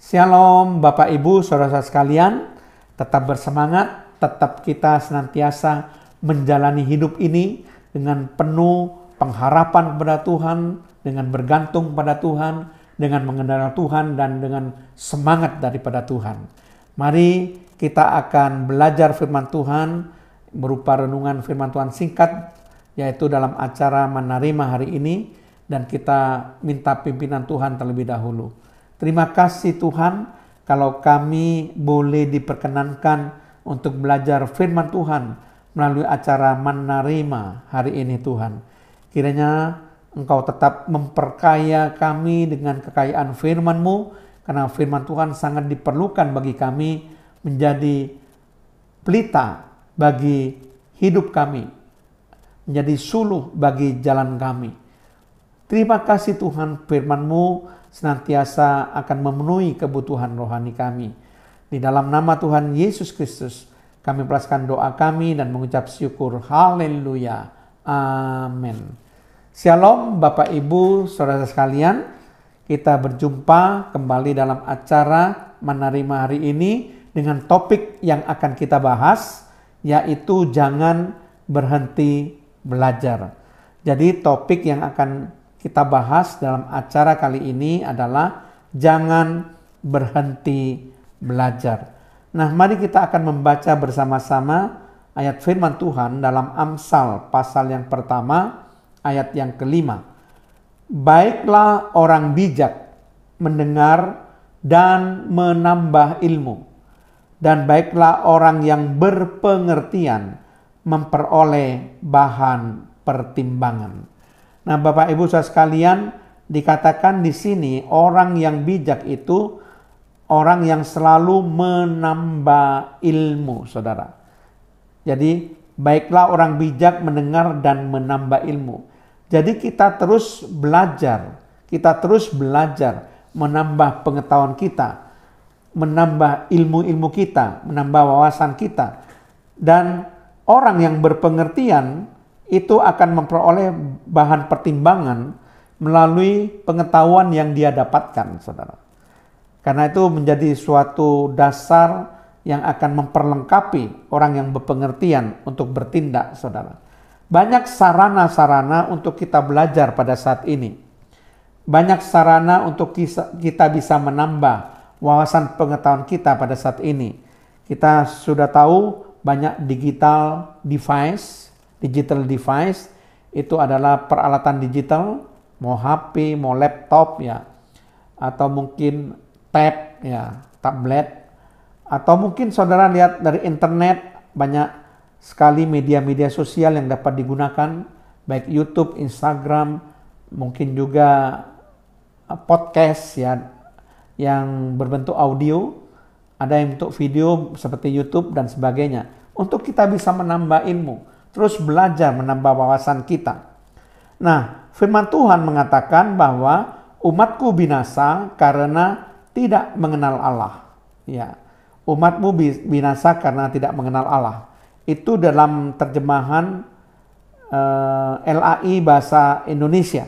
Shalom Bapak Ibu Saudara sekalian, tetap bersemangat, tetap kita senantiasa menjalani hidup ini dengan penuh pengharapan kepada Tuhan, dengan bergantung pada Tuhan, dengan mengenal Tuhan dan dengan semangat daripada Tuhan. Mari kita akan belajar firman Tuhan berupa renungan firman Tuhan singkat, yaitu dalam acara Menerima hari ini, dan kita minta pimpinan Tuhan terlebih dahulu. Terima kasih Tuhan kalau kami boleh diperkenankan untuk belajar firman Tuhan melalui acara Menerima hari ini Tuhan. Kiranya Engkau tetap memperkaya kami dengan kekayaan firman-Mu, karena firman Tuhan sangat diperlukan bagi kami menjadi pelita bagi hidup kami, menjadi suluh bagi jalan kami. Terima kasih Tuhan, firman-Mu senantiasa akan memenuhi kebutuhan rohani kami. Di dalam nama Tuhan Yesus Kristus, kami persilakan doa kami dan mengucap syukur. Haleluya. Amin. Shalom Bapak Ibu Saudara sekalian. Kita berjumpa kembali dalam acara Menerima hari ini dengan topik yang akan kita bahas, yaitu jangan berhenti belajar. Jadi topik yang akan kita bahas dalam acara kali ini adalah jangan berhenti belajar. Nah, mari kita akan membaca bersama-sama ayat firman Tuhan dalam Amsal pasal yang pertama, ayat yang kelima. Baiklah orang bijak mendengar dan menambah ilmu, dan baiklah orang yang berpengertian memperoleh bahan pertimbangan. Nah, Bapak Ibu Saudara sekalian, dikatakan di sini orang yang bijak itu orang yang selalu menambah ilmu, Saudara. Jadi, baiklah orang bijak mendengar dan menambah ilmu. Jadi kita terus belajar, menambah pengetahuan kita, menambah ilmu-ilmu kita, menambah wawasan kita. Dan orang yang berpengertian itu akan memperoleh bahan pertimbangan melalui pengetahuan yang dia dapatkan, Saudara. Karena itu menjadi suatu dasar yang akan memperlengkapi orang yang berpengertian untuk bertindak, Saudara. Banyak sarana-sarana untuk kita belajar pada saat ini. Banyak sarana untuk kita bisa menambah wawasan pengetahuan kita pada saat ini. Kita sudah tahu banyak digital device itu adalah peralatan digital, mau HP, mau laptop ya, atau mungkin tab ya, tablet, atau mungkin saudara lihat dari internet banyak sekali media-media sosial yang dapat digunakan, baik YouTube, Instagram, mungkin juga podcast ya, yang berbentuk audio, ada yang bentuk video seperti YouTube dan sebagainya, untuk kita bisa menambah ilmu. Terus belajar menambah wawasan kita. Nah, firman Tuhan mengatakan bahwa umatku binasa karena tidak mengenal Allah. Ya, umatmu binasa karena tidak mengenal Allah. Itu dalam terjemahan LAI bahasa Indonesia.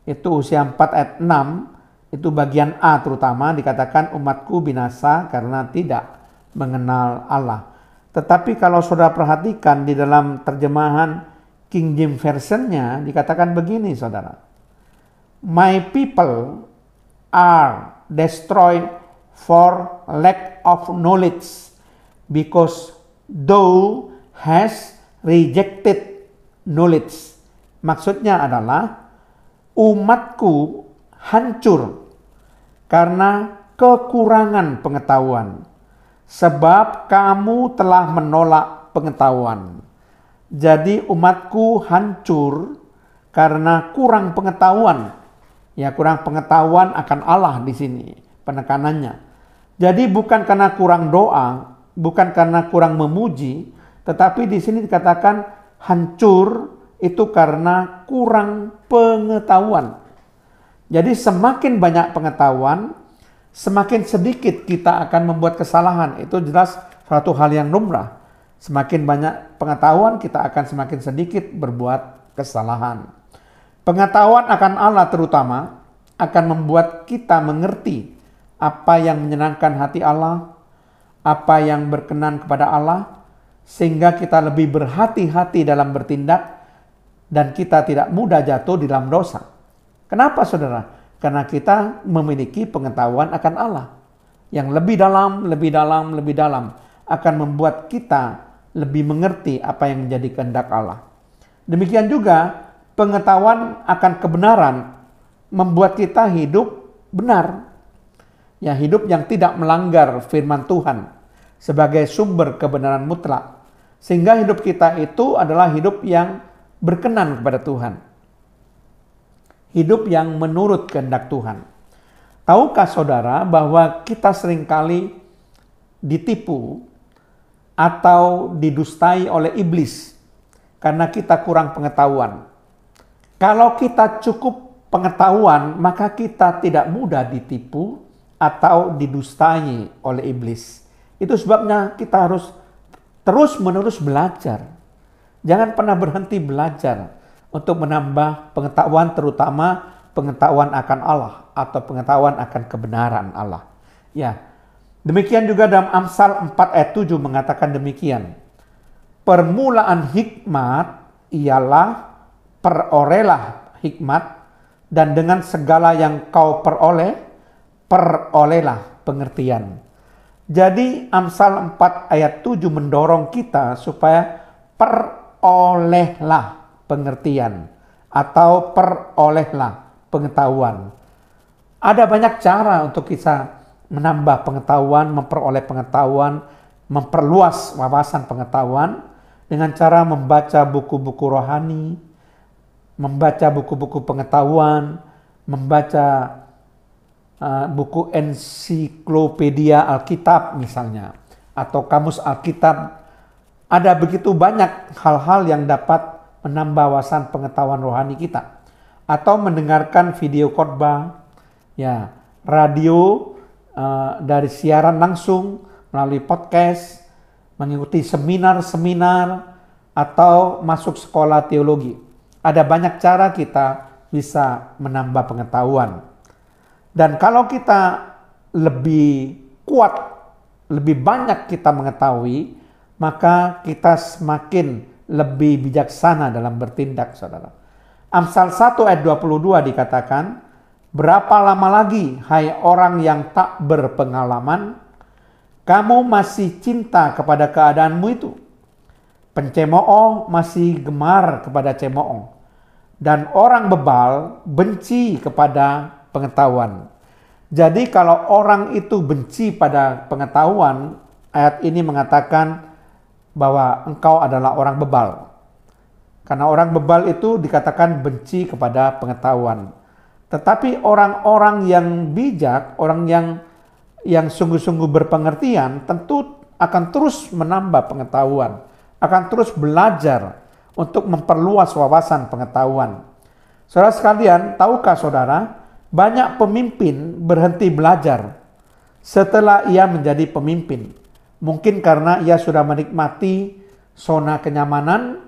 Itu usia 4 ayat 6, itu bagian A terutama dikatakan umatku binasa karena tidak mengenal Allah. Tetapi kalau saudara perhatikan di dalam terjemahan King James Version-nya dikatakan begini, saudara. My people are destroyed for lack of knowledge, because thou hast rejected knowledge. Maksudnya adalah umatku hancur karena kekurangan pengetahuan. Sebab kamu telah menolak pengetahuan. Jadi umatku hancur karena kurang pengetahuan. Ya, kurang pengetahuan akan Allah di sini penekanannya. Jadi bukan karena kurang doa, bukan karena kurang memuji, tetapi di sini dikatakan hancur itu karena kurang pengetahuan. Jadi semakin banyak pengetahuan, semakin sedikit kita akan membuat kesalahan. Itu jelas suatu hal yang lumrah. Semakin banyak pengetahuan, kita akan semakin sedikit berbuat kesalahan. Pengetahuan akan Allah terutama akan membuat kita mengerti apa yang menyenangkan hati Allah, apa yang berkenan kepada Allah, sehingga kita lebih berhati-hati dalam bertindak dan kita tidak mudah jatuh di dalam dosa. Kenapa saudara? Karena kita memiliki pengetahuan akan Allah yang lebih dalam, lebih dalam, lebih dalam, akan membuat kita lebih mengerti apa yang menjadi kehendak Allah. Demikian juga pengetahuan akan kebenaran membuat kita hidup benar. Ya, hidup yang tidak melanggar firman Tuhan sebagai sumber kebenaran mutlak. Sehingga hidup kita itu adalah hidup yang berkenan kepada Tuhan. Hidup yang menurut kehendak Tuhan. Tahukah saudara bahwa kita seringkali ditipu atau didustai oleh iblis karena kita kurang pengetahuan. Kalau kita cukup pengetahuan, maka kita tidak mudah ditipu atau didustai oleh iblis. Itu sebabnya kita harus terus-menerus belajar. Jangan pernah berhenti belajar untuk menambah pengetahuan, terutama pengetahuan akan Allah atau pengetahuan akan kebenaran Allah. Ya. Demikian juga dalam Amsal 4 ayat 7 mengatakan demikian. Permulaan hikmat ialah perolehlah hikmat, dan dengan segala yang kau perolehlah pengertian. Jadi Amsal 4 ayat 7 mendorong kita supaya perolehlah pengertian atau perolehlah pengetahuan. Ada banyak cara untuk kita menambah pengetahuan, memperoleh pengetahuan, memperluas wawasan pengetahuan dengan cara membaca buku-buku rohani, membaca buku-buku pengetahuan, membaca buku ensiklopedia Alkitab misalnya, atau kamus Alkitab. Ada begitu banyak hal-hal yang dapat menambah wawasan pengetahuan rohani kita. Atau mendengarkan video khotbah, ya, radio, dari siaran langsung melalui podcast, mengikuti seminar-seminar, atau masuk sekolah teologi. Ada banyak cara kita bisa menambah pengetahuan. Dan kalau kita lebih kuat, lebih banyak kita mengetahui, maka kita semakin lebih bijaksana dalam bertindak, saudara. Amsal 1 ayat 22 dikatakan, berapa lama lagi, hai orang yang tak berpengalaman, kamu masih cinta kepada keadaanmu itu? Pencemooh masih gemar kepada cemooh, dan orang bebal benci kepada pengetahuan. Jadi kalau orang itu benci pada pengetahuan, ayat ini mengatakan bahwa engkau adalah orang bebal. Karena orang bebal itu dikatakan benci kepada pengetahuan. Tetapi orang-orang yang bijak, orang yang sungguh-sungguh berpengertian, tentu akan terus menambah pengetahuan, akan terus belajar untuk memperluas wawasan pengetahuan. Saudara sekalian, tahukah saudara, banyak pemimpin berhenti belajar setelah ia menjadi pemimpin. Mungkin karena ia sudah menikmati zona kenyamanan,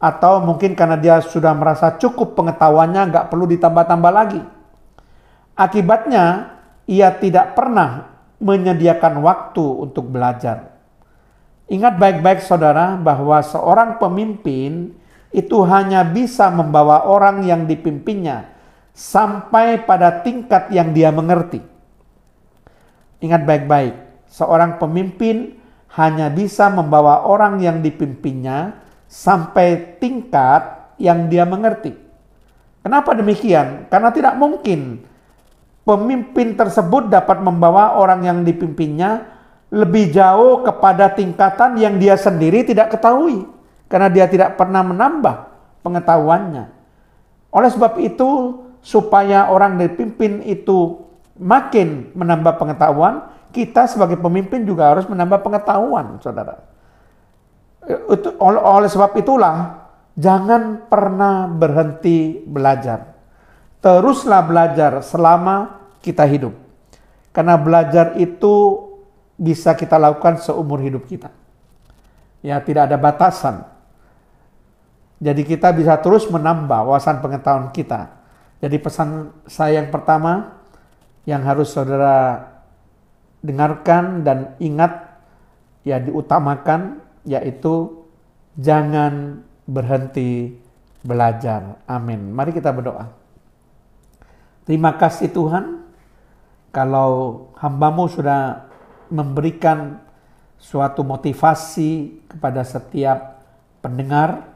atau mungkin karena dia sudah merasa cukup pengetahuannya, nggak perlu ditambah-tambah lagi. Akibatnya, ia tidak pernah menyediakan waktu untuk belajar. Ingat baik-baik saudara, bahwa seorang pemimpin itu hanya bisa membawa orang yang dipimpinnya sampai pada tingkat yang dia mengerti. Ingat baik-baik, seorang pemimpin hanya bisa membawa orang yang dipimpinnya sampai tingkat yang dia mengerti. Kenapa demikian? Karena tidak mungkin pemimpin tersebut dapat membawa orang yang dipimpinnya lebih jauh kepada tingkatan yang dia sendiri tidak ketahui, karena dia tidak pernah menambah pengetahuannya. Oleh sebab itu, supaya orang dipimpin itu makin menambah pengetahuan, kita sebagai pemimpin juga harus menambah pengetahuan, saudara. Oleh sebab itulah, jangan pernah berhenti belajar. Teruslah belajar selama kita hidup. Karena belajar itu bisa kita lakukan seumur hidup kita. Ya, tidak ada batasan. Jadi kita bisa terus menambah wawasan pengetahuan kita. Jadi pesan saya yang pertama yang harus saudara dengarkan dan ingat, ya diutamakan, yaitu jangan berhenti belajar. Amin. Mari kita berdoa. Terima kasih Tuhan, kalau hamba-Mu sudah memberikan suatu motivasi kepada setiap pendengar,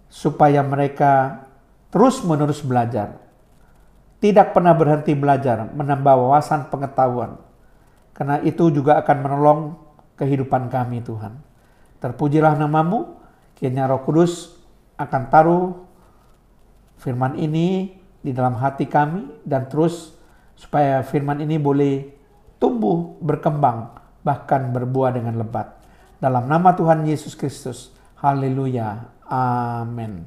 supaya mereka terus-menerus belajar. Tidak pernah berhenti belajar, menambah wawasan pengetahuan. Karena itu juga akan menolong kehidupan kami Tuhan. Terpujilah nama-Mu, kiranya Roh Kudus akan taruh firman ini di dalam hati kami, dan terus supaya firman ini boleh tumbuh, berkembang, bahkan berbuah dengan lebat. Dalam nama Tuhan Yesus Kristus. Haleluya. Amin.